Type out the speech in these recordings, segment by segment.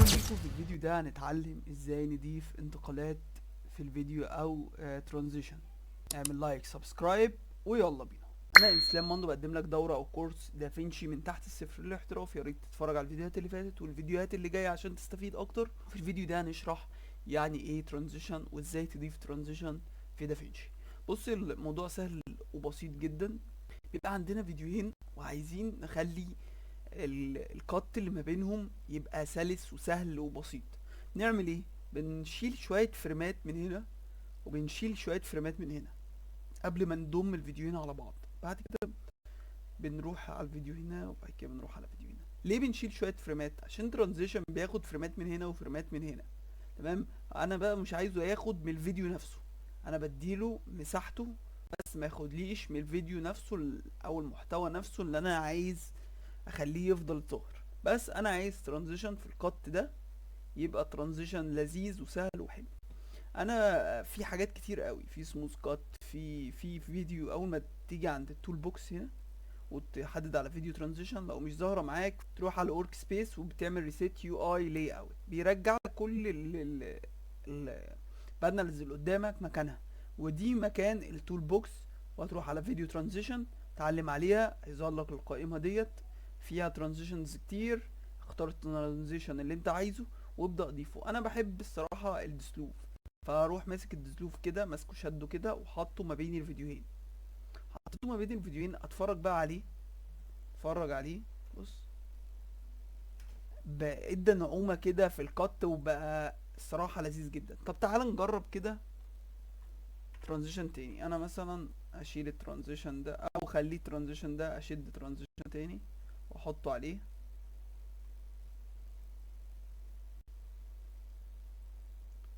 بيكم في الفيديو ده هنتعلم ازاي نضيف انتقالات في الفيديو او ترانزيشن. اعمل لايك سبسكرايب ويلا بينا. انا اسلام مندو بقدم لك دوره او كورس دافنشي من تحت الصفر للاحتراف. يا ريت تتفرج على الفيديوهات اللي فاتت والفيديوهات اللي جايه عشان تستفيد اكتر. في الفيديو ده هنشرح يعني ايه ترانزيشن وازاي تضيف ترانزيشن في دافنشي. بص، الموضوع سهل وبسيط جدا. بيبقى عندنا فيديوهين وعايزين نخلي القط اللي ما بينهم يبقى سلس وسهل وبسيط. نعمل ايه؟ بنشيل شوية فريمات من هنا وبنشيل شوية فريمات من هنا قبل ما نضم الفيديوهين على بعض. بعد كده بنروح على الفيديو هنا وبعد كده بنروح على الفيديو هنا. ليه بنشيل شوية فريمات؟ عشان ترانزيشن بياخد فريمات من هنا وفريمات من هنا. تمام. انا بقى مش عايزه ياخد من الفيديو نفسه، انا بديله مساحته بس ما ياخدليش من الفيديو نفسه او المحتوى نفسه اللي انا عايز اخليه يفضل ظاهر. بس انا عايز ترانزيشن في القط ده يبقى ترانزيشن لذيذ وسهل وحلو. انا في حاجات كتير قوي، في سموث كات، في فيديو. اول ما تيجي عند التول بوكس هنا وتحدد على فيديو ترانزيشن، لو مش ظاهره معاك تروح على اورك سبيس وبتعمل ريسيت يو اي لاي اوت، بيرجع كل البانلز اللي قدامك مكانها، ودي مكان التول بوكس. وهتروح على فيديو ترانزيشن تعلم عليها، هيظهر لك القائمه ديت فيها ترانزيشنز كتير. اختار الترانزيشن اللي انت عايزه وابدا ضيفه. انا بحب الصراحه الدسلوف، فاروح ماسك الدسلوف كده، ماسكه شده كده وحاطه ما بين الفيديوهين. حطيته ما بين الفيديوهين، اتفرج بقى عليه. اتفرج عليه. بص، بقى ادى نعومه كده في القط وبقى الصراحه لذيذ جدا. طب تعال نجرب كده ترانزيشن تاني. انا مثلا اشيل الترانزيشن ده او خليه الترانزيشن ده، اشد ترانزيشن تاني واحطه عليه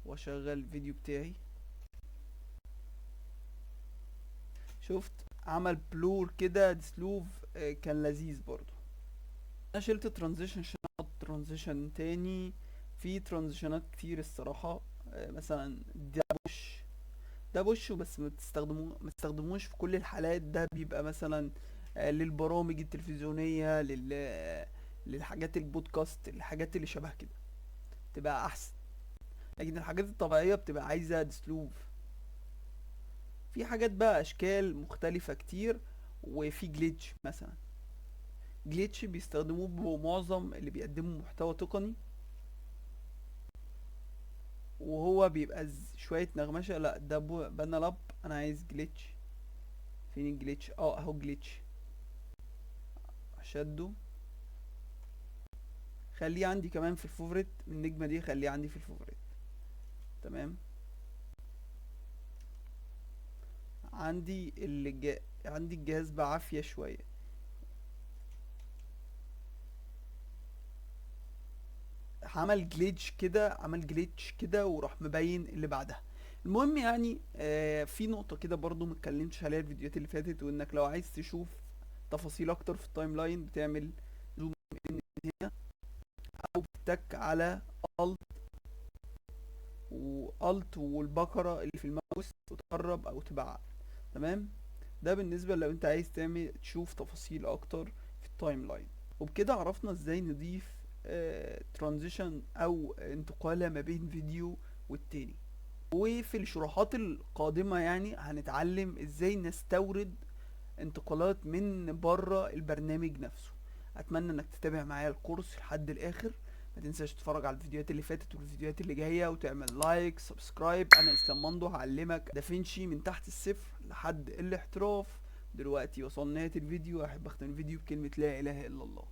واشغل الفيديو بتاعي. شفت عمل بلور كده دسلوف. كان لذيذ برضو. انا شلت ترانزيشن عشان احط ترانزيشن تاني. في ترانزيشنات كتير الصراحة. مثلا ده بوش بس ما تستخدموش في كل الحالات. ده بيبقى مثلا للبرامج التلفزيونية، للحاجات البودكاست، الحاجات اللي شبه كده تبقى احسن. لكن الحاجات الطبيعية بتبقى عايزة دسلوف. في حاجات بقى اشكال مختلفة كتير. وفي جليتش مثلا. جليتش بيستخدموه بمعظم اللي بيقدموا محتوى تقني، وهو بيبقى شوية نغمشة. لا ده بنا لاب. انا عايز جليتش. فين الجليتش؟ اهو جليتش. شده. خليه عندي كمان في الفوفريت. النجمة دي خليه عندي في الفوفريت. تمام. عندي الجهاز بعافية شوية. عمل جليتش كده وراح مبين اللي بعدها. المهم يعني في نقطة كده برضو متكلمتش عليها الفيديوهات اللي فاتت، وانك لو عايز تشوف تفاصيل اكتر في التايم لاين بتعمل زوم ان هنا، او بتك على الت والت والبكرة اللي في الماوس وتقرب او تبعد. تمام. ده بالنسبة لو انت عايز تشوف تفاصيل اكتر في التايم لاين. وبكده عرفنا ازاي نضيف ترانزيشن او انتقالة ما بين فيديو والتاني. وفي الشروحات القادمة يعني هنتعلم ازاي نستورد انتقالات من بره البرنامج نفسه. اتمنى انك تتابع معايا الكورس لحد الاخر. ما تنساش تتفرج على الفيديوهات اللي فاتت والفيديوهات اللي جايه وتعمل لايك سبسكرايب. انا اسلام مندو هعلمك دافنشي من تحت الصفر لحد الاحتراف. دلوقتي وصلنا نهايه الفيديو. احب اختم الفيديو بكلمه لا اله الا الله.